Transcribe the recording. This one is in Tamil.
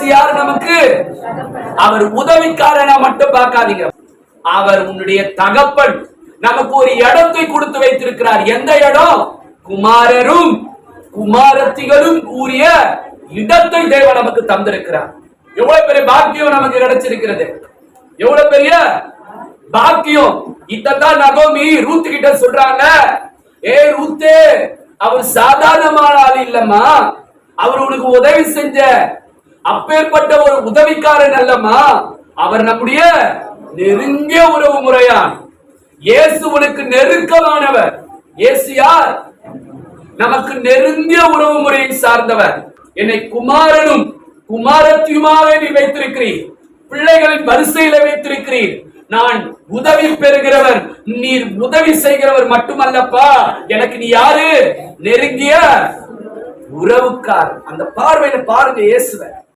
இயேசு யார் நமக்கு? அவர் உதவிக்காரனா மட்டும் பார்க்காதீங்க, அவர் உன்னுடைய தகப்பன். நமக்கு ஒரு இடத்தை கொடுத்து வைத்திருக்கிறார். எந்த இடம்? குமாரரும் குமாரத்திகளும் கூறிய இடத்தை தேவன் நமக்கு தந்திருக்கிறார். எவ்வளவு பெரிய பாக்கியம் நமக்கு கிடைச்சிருக்கிறது! எவ்வளவு பெரிய பாக்கியம்! இதான் நகோமி ரூத் கிட்ட சொல்றாங்க, ஏ ரூத்தே, அவர் சாதாரணமான ஆள் இல்லம்மா, அவர் உனக்கு உதவி செஞ்ச அப்பேற்பட்ட ஒரு உதவிக்காரன் அல்லம்மா, அவர் நம்முடைய நெருங்கிய உறவு முறையான். இயேசு உனக்கு நெருக்கமானவர். இயேசு யார்? நமக்கு நெருங்கிய உறவு முறையை சார்ந்தவர். என்னை குமாரனும் குமாரத்தியுமாக நீ வைத்திருக்கிறீர், பிள்ளைகளின் வரிசையில வைத்திருக்கிறீர். நான் உதவி பெறுகிறவர், நீர் உதவி செய்கிறவர் மட்டுமல்லப்பா, எனக்கு நீ யாரு? நெருங்கிய உறவுக்கார். அந்த பார்வையில பாருங்க இயேசுவை.